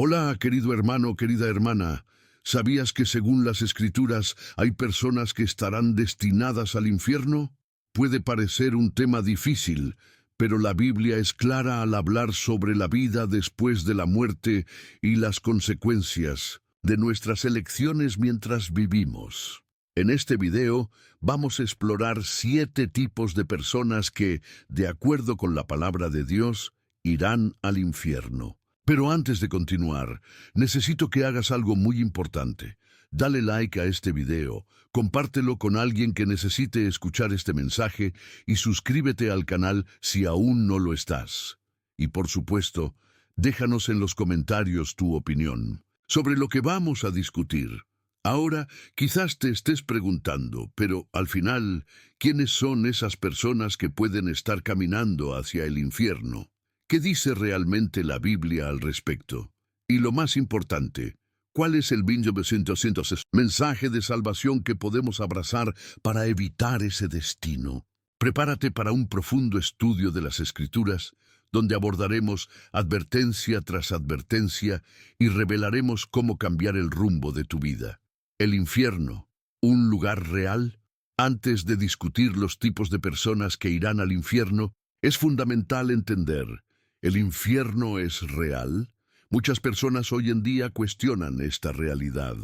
Hola, querido hermano, querida hermana. ¿Sabías que según las Escrituras hay personas que estarán destinadas al infierno? Puede parecer un tema difícil, pero la Biblia es clara al hablar sobre la vida después de la muerte y las consecuencias de nuestras elecciones mientras vivimos. En este video vamos a explorar 7 tipos de personas que, de acuerdo con la palabra de Dios, irán al infierno. Pero antes de continuar, necesito que hagas algo muy importante. Dale like a este video, compártelo con alguien que necesite escuchar este mensaje y suscríbete al canal si aún no lo estás. Y por supuesto, déjanos en los comentarios tu opinión sobre lo que vamos a discutir. Ahora, quizás te estés preguntando, pero al final, ¿quiénes son esas personas que pueden estar caminando hacia el infierno? ¿Qué dice realmente la Biblia al respecto? Y lo más importante, ¿cuál es el mensaje de salvación que podemos abrazar para evitar ese destino? Prepárate para un profundo estudio de las Escrituras, donde abordaremos advertencia tras advertencia y revelaremos cómo cambiar el rumbo de tu vida. El infierno, ¿un lugar real? Antes de discutir los tipos de personas que irán al infierno, es fundamental entender: ¿el infierno es real? Muchas personas hoy en día cuestionan esta realidad.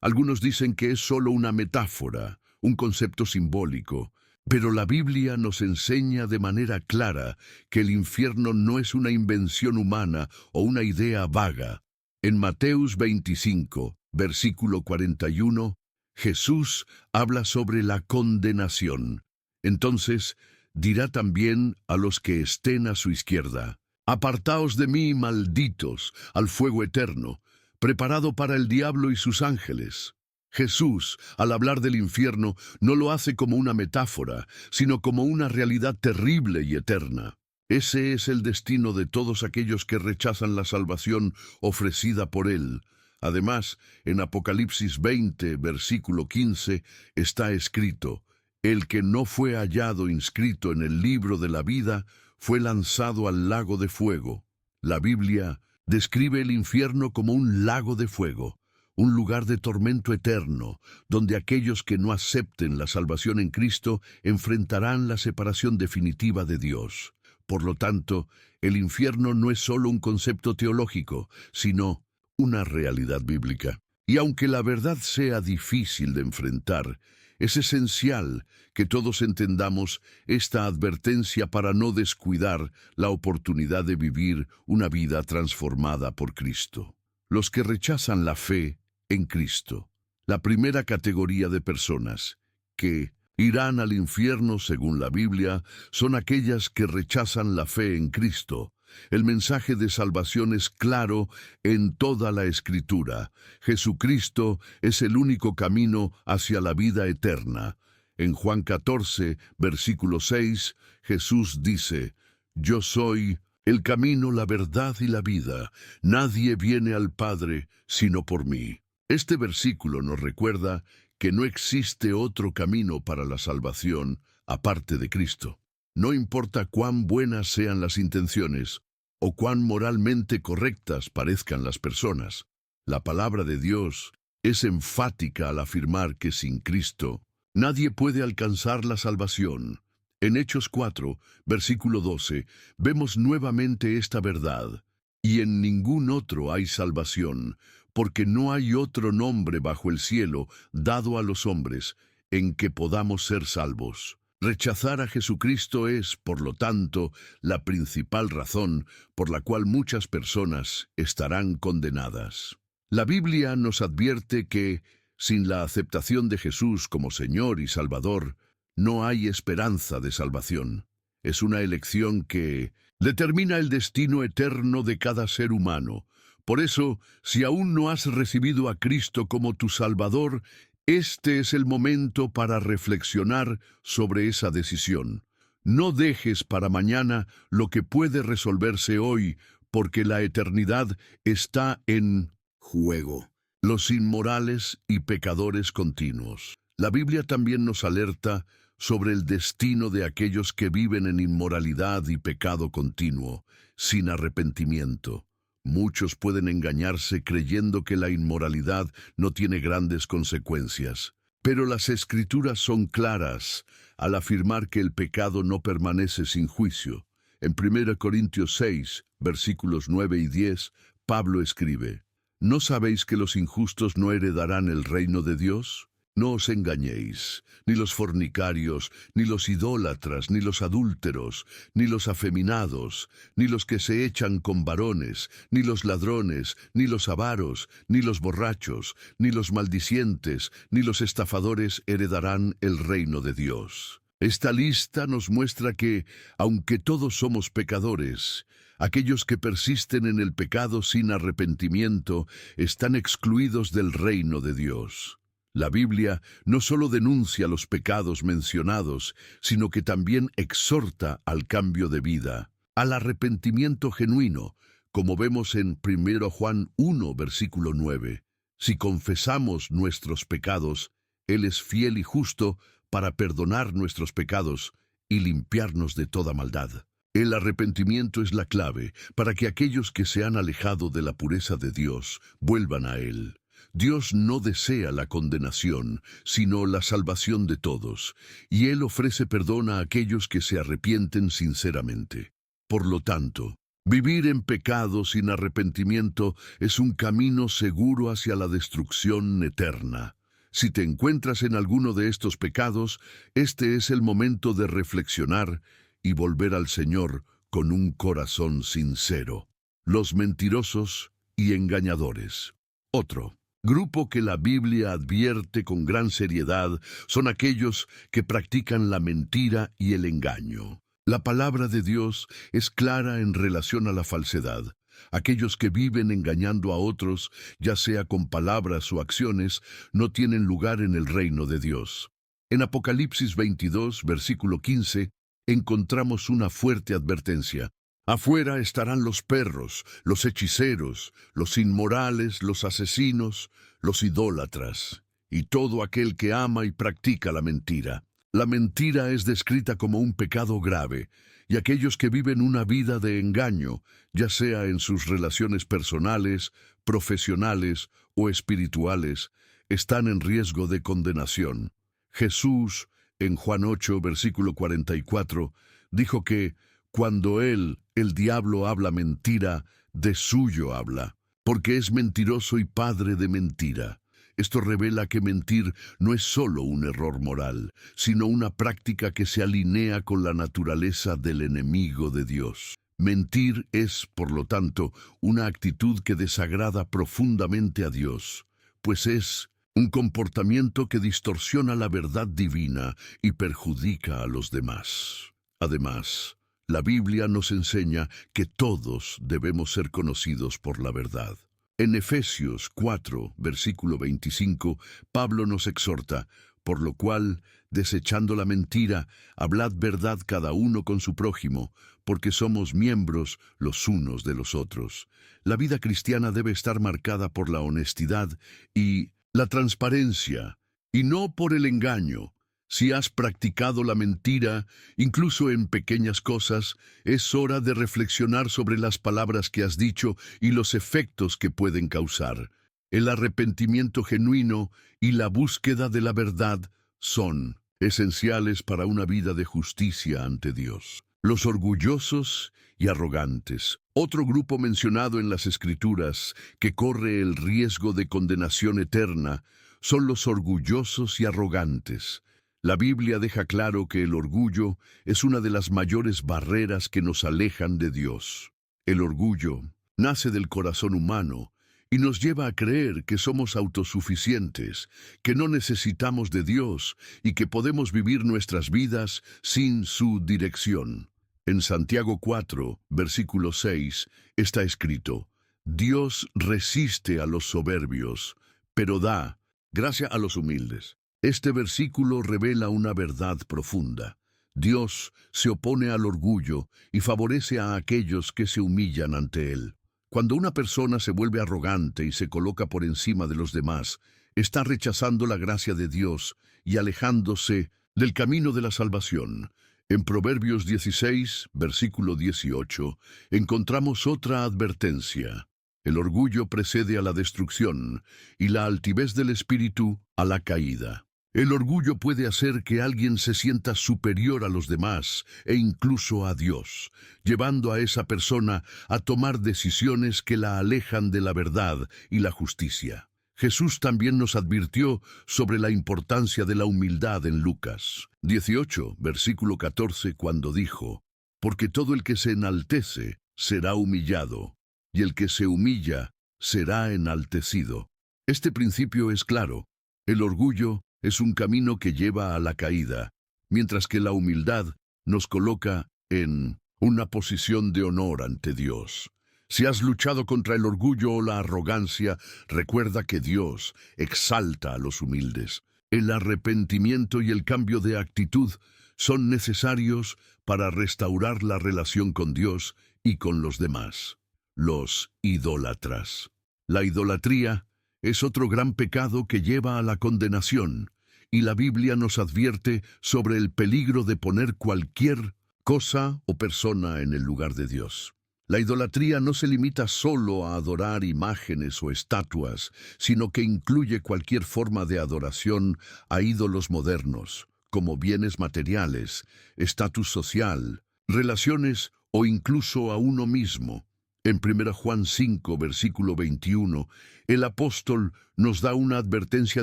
Algunos dicen que es solo una metáfora, un concepto simbólico, pero la Biblia nos enseña de manera clara que el infierno no es una invención humana o una idea vaga. En Mateos 25, versículo 41, Jesús habla sobre la condenación. Entonces, dirá también a los que estén a su izquierda: Apartaos de mí, malditos, al fuego eterno, preparado para el diablo y sus ángeles. Jesús, al hablar del infierno, no lo hace como una metáfora, sino como una realidad terrible y eterna. Ese es el destino de todos aquellos que rechazan la salvación ofrecida por Él. Además, en Apocalipsis 20, versículo 15, está escrito: el que no fue hallado inscrito en el libro de la vida fue lanzado al lago de fuego. La Biblia describe el infierno como un lago de fuego, un lugar de tormento eterno, donde aquellos que no acepten la salvación en Cristo enfrentarán la separación definitiva de Dios. Por lo tanto, el infierno no es solo un concepto teológico, sino una realidad bíblica. Y aunque la verdad sea difícil de enfrentar, es esencial que todos entendamos esta advertencia para no descuidar la oportunidad de vivir una vida transformada por Cristo. Los que rechazan la fe en Cristo. La primera categoría de personas que irán al infierno según la Biblia son aquellas que rechazan la fe en Cristo. El mensaje de salvación es claro en toda la Escritura. Jesucristo es el único camino hacia la vida eterna. En Juan 14, versículo 6, Jesús dice: Yo soy el camino, la verdad y la vida. Nadie viene al Padre sino por mí. Este versículo nos recuerda que no existe otro camino para la salvación aparte de Cristo. No importa cuán buenas sean las intenciones o cuán moralmente correctas parezcan las personas, la palabra de Dios es enfática al afirmar que sin Cristo nadie puede alcanzar la salvación. En Hechos 4, versículo 12, vemos nuevamente esta verdad: y en ningún otro hay salvación, porque no hay otro nombre bajo el cielo dado a los hombres en que podamos ser salvos. Rechazar a Jesucristo es, por lo tanto, la principal razón por la cual muchas personas estarán condenadas. La Biblia nos advierte que, sin la aceptación de Jesús como Señor y Salvador, no hay esperanza de salvación. Es una elección que determina el destino eterno de cada ser humano. Por eso, si aún no has recibido a Cristo como tu Salvador, este es el momento para reflexionar sobre esa decisión. No dejes para mañana lo que puede resolverse hoy, porque la eternidad está en juego. Los inmorales y pecadores continuos. La Biblia también nos alerta sobre el destino de aquellos que viven en inmoralidad y pecado continuo, sin arrepentimiento. Muchos pueden engañarse creyendo que la inmoralidad no tiene grandes consecuencias. Pero las Escrituras son claras al afirmar que el pecado no permanece sin juicio. En 1 Corintios 6, versículos 9 y 10, Pablo escribe: ¿No sabéis que los injustos no heredarán el reino de Dios? No os engañéis, ni los fornicarios, ni los idólatras, ni los adúlteros, ni los afeminados, ni los que se echan con varones, ni los ladrones, ni los avaros, ni los borrachos, ni los maldicientes, ni los estafadores heredarán el reino de Dios. Esta lista nos muestra que, aunque todos somos pecadores, aquellos que persisten en el pecado sin arrepentimiento están excluidos del reino de Dios. La Biblia no solo denuncia los pecados mencionados, sino que también exhorta al cambio de vida, al arrepentimiento genuino, como vemos en 1 Juan 1, versículo 9. Si confesamos nuestros pecados, Él es fiel y justo para perdonar nuestros pecados y limpiarnos de toda maldad. El arrepentimiento es la clave para que aquellos que se han alejado de la pureza de Dios vuelvan a Él. Dios no desea la condenación, sino la salvación de todos, y Él ofrece perdón a aquellos que se arrepienten sinceramente. Por lo tanto, vivir en pecado sin arrepentimiento es un camino seguro hacia la destrucción eterna. Si te encuentras en alguno de estos pecados, este es el momento de reflexionar y volver al Señor con un corazón sincero. Los mentirosos y engañadores. Otro grupo que la Biblia advierte con gran seriedad son aquellos que practican la mentira y el engaño. La palabra de Dios es clara en relación a la falsedad. Aquellos que viven engañando a otros, ya sea con palabras o acciones, no tienen lugar en el reino de Dios. En Apocalipsis 22, versículo 15, encontramos una fuerte advertencia. Afuera estarán los perros, los hechiceros, los inmorales, los asesinos, los idólatras, y todo aquel que ama y practica la mentira. La mentira es descrita como un pecado grave, y aquellos que viven una vida de engaño, ya sea en sus relaciones personales, profesionales o espirituales, están en riesgo de condenación. Jesús, en Juan 8, versículo 44, dijo que cuando el diablo habla mentira, de suyo habla, porque es mentiroso y padre de mentira. Esto revela que mentir no es solo un error moral, sino una práctica que se alinea con la naturaleza del enemigo de Dios. Mentir es, por lo tanto, una actitud que desagrada profundamente a Dios, pues es un comportamiento que distorsiona la verdad divina y perjudica a los demás. Además, la Biblia nos enseña que todos debemos ser conocidos por la verdad. En Efesios 4, versículo 25, Pablo nos exhorta: por lo cual, desechando la mentira, hablad verdad cada uno con su prójimo, porque somos miembros los unos de los otros. La vida cristiana debe estar marcada por la honestidad y la transparencia, y no por el engaño. Si has practicado la mentira, incluso en pequeñas cosas, es hora de reflexionar sobre las palabras que has dicho y los efectos que pueden causar. El arrepentimiento genuino y la búsqueda de la verdad son esenciales para una vida de justicia ante Dios. Los orgullosos y arrogantes. Otro grupo mencionado en las Escrituras que corre el riesgo de condenación eterna son los orgullosos y arrogantes. La Biblia deja claro que el orgullo es una de las mayores barreras que nos alejan de Dios. El orgullo nace del corazón humano y nos lleva a creer que somos autosuficientes, que no necesitamos de Dios y que podemos vivir nuestras vidas sin su dirección. En Santiago 4, versículo 6, está escrito: Dios resiste a los soberbios, pero da gracia a los humildes. Este versículo revela una verdad profunda. Dios se opone al orgullo y favorece a aquellos que se humillan ante Él. Cuando una persona se vuelve arrogante y se coloca por encima de los demás, está rechazando la gracia de Dios y alejándose del camino de la salvación. En Proverbios 16, versículo 18, encontramos otra advertencia. El orgullo precede a la destrucción y la altivez del espíritu a la caída. El orgullo puede hacer que alguien se sienta superior a los demás e incluso a Dios, llevando a esa persona a tomar decisiones que la alejan de la verdad y la justicia. Jesús también nos advirtió sobre la importancia de la humildad en Lucas 18, versículo 14, cuando dijo: «Porque todo el que se enaltece será humillado, y el que se humilla será enaltecido». Este principio es claro. El orgullo es un camino que lleva a la caída, mientras que la humildad nos coloca en una posición de honor ante Dios. Si has luchado contra el orgullo o la arrogancia, recuerda que Dios exalta a los humildes. El arrepentimiento y el cambio de actitud son necesarios para restaurar la relación con Dios y con los demás. Los idólatras. La idolatría es otro gran pecado que lleva a la condenación, y la Biblia nos advierte sobre el peligro de poner cualquier cosa o persona en el lugar de Dios. La idolatría no se limita solo a adorar imágenes o estatuas, sino que incluye cualquier forma de adoración a ídolos modernos, como bienes materiales, estatus social, relaciones o incluso a uno mismo. En 1 Juan 5, versículo 21, el apóstol nos da una advertencia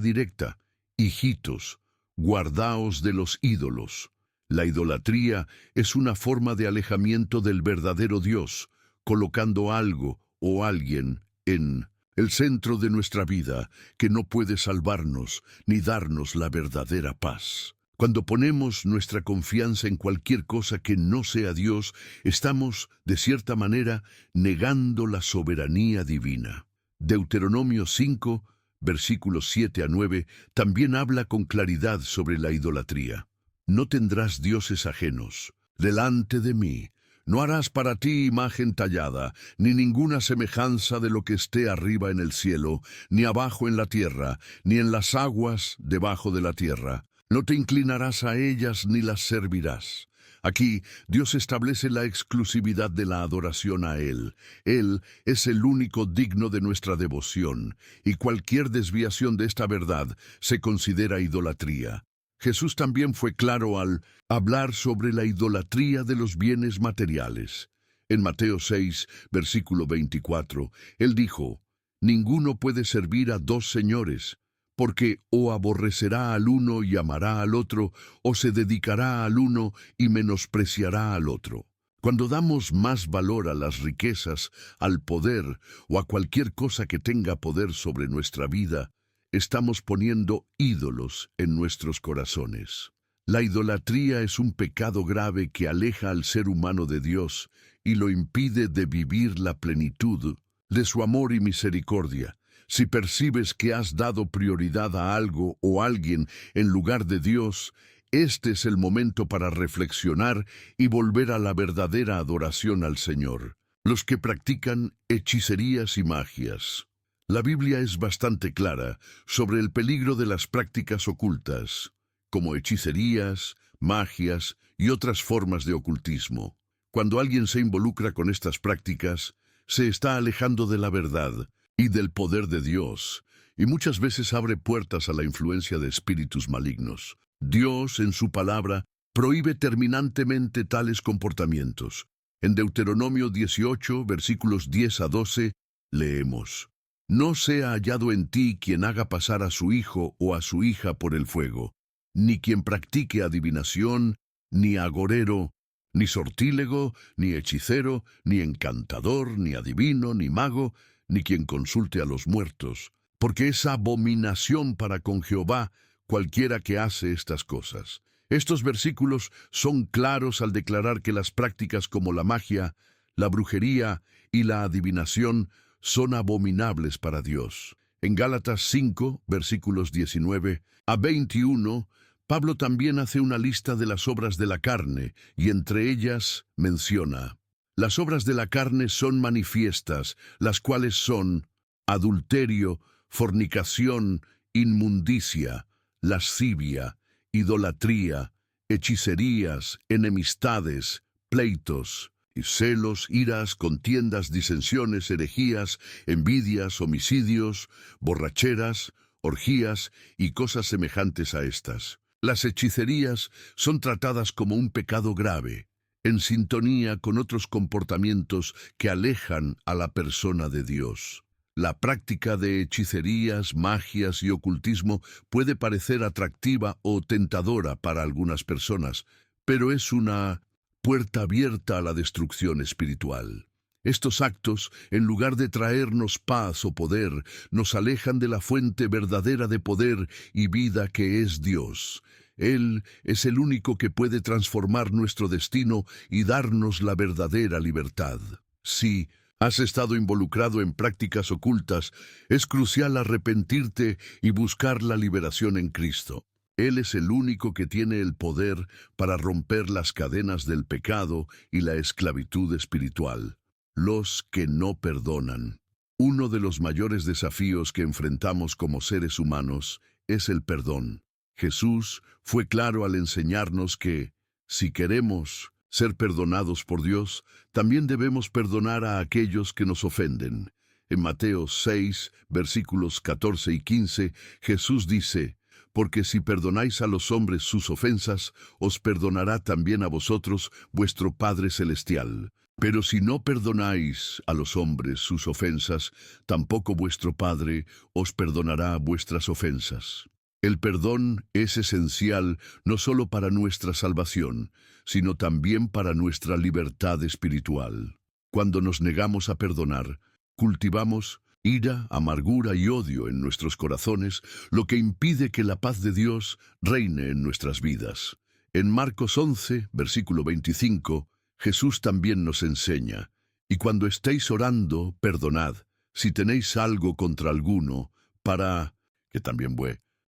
directa: «Hijitos, guardaos de los ídolos». La idolatría es una forma de alejamiento del verdadero Dios, colocando algo o alguien en el centro de nuestra vida que no puede salvarnos ni darnos la verdadera paz. Cuando ponemos nuestra confianza en cualquier cosa que no sea Dios, estamos, de cierta manera, negando la soberanía divina. Deuteronomio 5, versículos 7 a 9, también habla con claridad sobre la idolatría. «No tendrás dioses ajenos delante de mí. No harás para ti imagen tallada, ni ninguna semejanza de lo que esté arriba en el cielo, ni abajo en la tierra, ni en las aguas debajo de la tierra. No te inclinarás a ellas ni las servirás». Aquí, Dios establece la exclusividad de la adoración a Él. Él es el único digno de nuestra devoción, y cualquier desviación de esta verdad se considera idolatría. Jesús también fue claro al hablar sobre la idolatría de los bienes materiales. En Mateo 6, versículo 24, Él dijo: «Ninguno puede servir a dos señores, porque o aborrecerá al uno y amará al otro, o se dedicará al uno y menospreciará al otro». Cuando damos más valor a las riquezas, al poder o a cualquier cosa que tenga poder sobre nuestra vida, estamos poniendo ídolos en nuestros corazones. La idolatría es un pecado grave que aleja al ser humano de Dios y lo impide de vivir la plenitud de su amor y misericordia. Si percibes que has dado prioridad a algo o alguien en lugar de Dios, este es el momento para reflexionar y volver a la verdadera adoración al Señor. Los que practican hechicerías y magias. La Biblia es bastante clara sobre el peligro de las prácticas ocultas, como hechicerías, magias y otras formas de ocultismo. Cuando alguien se involucra con estas prácticas, se está alejando de la verdad y del poder de Dios, y muchas veces abre puertas a la influencia de espíritus malignos. Dios, en su palabra, prohíbe terminantemente tales comportamientos. En Deuteronomio 18, versículos 10 a 12, leemos: «No sea hallado en ti quien haga pasar a su hijo o a su hija por el fuego, ni quien practique adivinación, ni agorero, ni sortílego, ni hechicero, ni encantador, ni adivino, ni mago, ni quien consulte a los muertos, porque es abominación para con Jehová cualquiera que hace estas cosas». Estos versículos son claros al declarar que las prácticas como la magia, la brujería y la adivinación son abominables para Dios. En Gálatas 5, versículos 19 a 21, Pablo también hace una lista de las obras de la carne, y entre ellas menciona: «Las obras de la carne son manifiestas, las cuales son adulterio, fornicación, inmundicia, lascivia, idolatría, hechicerías, enemistades, pleitos, y celos, iras, contiendas, disensiones, herejías, envidias, homicidios, borracheras, orgías y cosas semejantes a estas. Las hechicerías son tratadas como un pecado grave, en sintonía con otros comportamientos que alejan a la persona de Dios. La práctica de hechicerías, magias y ocultismo puede parecer atractiva o tentadora para algunas personas, pero es una puerta abierta a la destrucción espiritual. Estos actos, en lugar de traernos paz o poder, nos alejan de la fuente verdadera de poder y vida que es Dios. Él es el único que puede transformar nuestro destino y darnos la verdadera libertad. Si has estado involucrado en prácticas ocultas, es crucial arrepentirte y buscar la liberación en Cristo. Él es el único que tiene el poder para romper las cadenas del pecado y la esclavitud espiritual. Los que no perdonan. Uno de los mayores desafíos que enfrentamos como seres humanos es el perdón. Jesús fue claro al enseñarnos que, si queremos ser perdonados por Dios, también debemos perdonar a aquellos que nos ofenden. En Mateo 6, versículos 14 y 15, Jesús dice: porque si perdonáis a los hombres sus ofensas, os perdonará también a vosotros vuestro Padre Celestial. Pero si no perdonáis a los hombres sus ofensas, tampoco vuestro Padre os perdonará vuestras ofensas. El perdón es esencial no solo para nuestra salvación, sino también para nuestra libertad espiritual. Cuando nos negamos a perdonar, cultivamos ira, amargura y odio en nuestros corazones, lo que impide que la paz de Dios reine en nuestras vidas. En Marcos 11, versículo 25, Jesús también nos enseña: y cuando estéis orando, perdonad, si tenéis algo contra alguno, para que también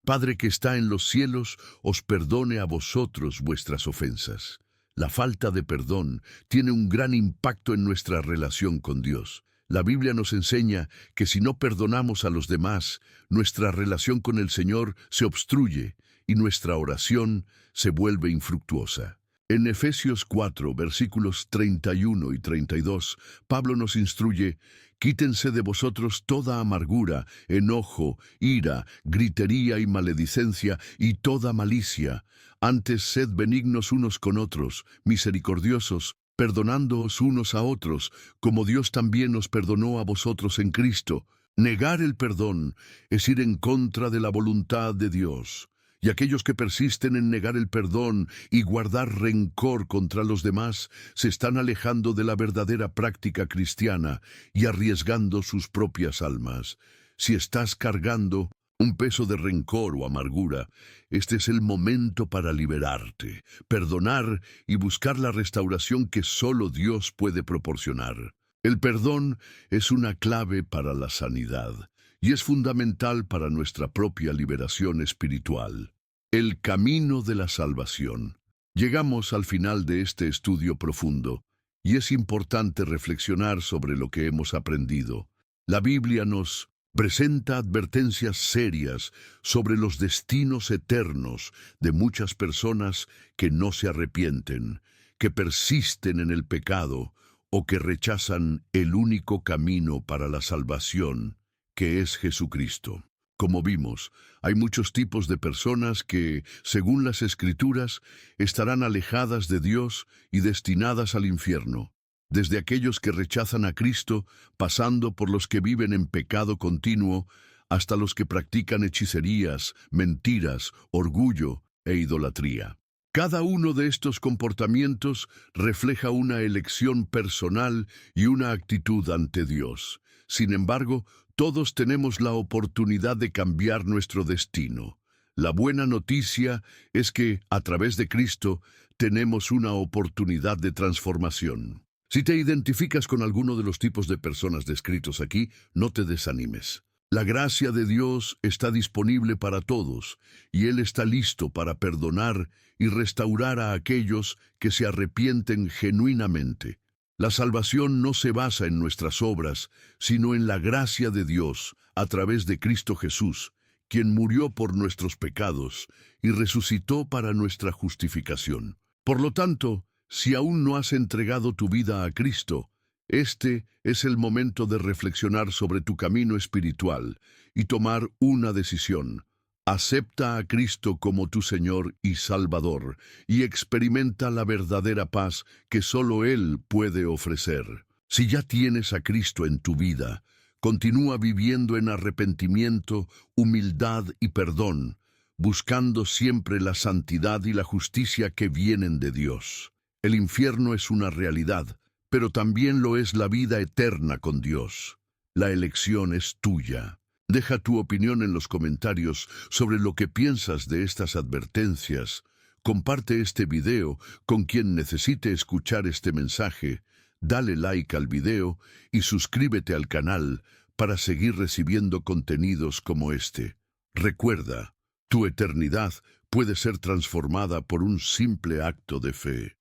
Padre que está en los cielos, os perdone a vosotros vuestras ofensas. La falta de perdón tiene un gran impacto en nuestra relación con Dios. La Biblia nos enseña que si no perdonamos a los demás, nuestra relación con el Señor se obstruye y nuestra oración se vuelve infructuosa. En Efesios 4, versículos 31 y 32, Pablo nos instruye: quítense de vosotros toda amargura, enojo, ira, gritería y maledicencia y toda malicia. Antes sed benignos unos con otros, misericordiosos, perdonándoos unos a otros, como Dios también os perdonó a vosotros en Cristo. Negar el perdón es ir en contra de la voluntad de Dios. Y aquellos que persisten en negar el perdón y guardar rencor contra los demás se están alejando de la verdadera práctica cristiana y arriesgando sus propias almas. Si estás cargando un peso de rencor o amargura, este es el momento para liberarte, perdonar y buscar la restauración que solo Dios puede proporcionar. El perdón es una clave para la sanidad y es fundamental para nuestra propia liberación espiritual. El camino de la salvación. Llegamos al final de este estudio profundo y es importante reflexionar sobre lo que hemos aprendido. La Biblia nos presenta advertencias serias sobre los destinos eternos de muchas personas que no se arrepienten, que persisten en el pecado o que rechazan el único camino para la salvación, que es Jesucristo. Como vimos, hay muchos tipos de personas que, según las Escrituras, estarán alejadas de Dios y destinadas al infierno. Desde aquellos que rechazan a Cristo, pasando por los que viven en pecado continuo, hasta los que practican hechicerías, mentiras, orgullo e idolatría. Cada uno de estos comportamientos refleja una elección personal y una actitud ante Dios. Sin embargo, todos tenemos la oportunidad de cambiar nuestro destino. La buena noticia es que, a través de Cristo, tenemos una oportunidad de transformación. Si te identificas con alguno de los tipos de personas descritos aquí, no te desanimes. La gracia de Dios está disponible para todos, y Él está listo para perdonar y restaurar a aquellos que se arrepienten genuinamente. La salvación no se basa en nuestras obras, sino en la gracia de Dios a través de Cristo Jesús, quien murió por nuestros pecados y resucitó para nuestra justificación. Por lo tanto, Si aún no has entregado tu vida a Cristo, este es el momento de reflexionar sobre tu camino espiritual y tomar una decisión. Acepta a Cristo como tu Señor y Salvador y experimenta la verdadera paz que solo Él puede ofrecer. Si ya tienes a Cristo en tu vida, continúa viviendo en arrepentimiento, humildad y perdón, buscando siempre la santidad y la justicia que vienen de Dios. El infierno es una realidad, pero también lo es la vida eterna con Dios. La elección es tuya. Deja tu opinión en los comentarios sobre lo que piensas de estas advertencias. Comparte este video con quien necesite escuchar este mensaje. Dale like al video y suscríbete al canal para seguir recibiendo contenidos como este. Recuerda, tu eternidad puede ser transformada por un simple acto de fe.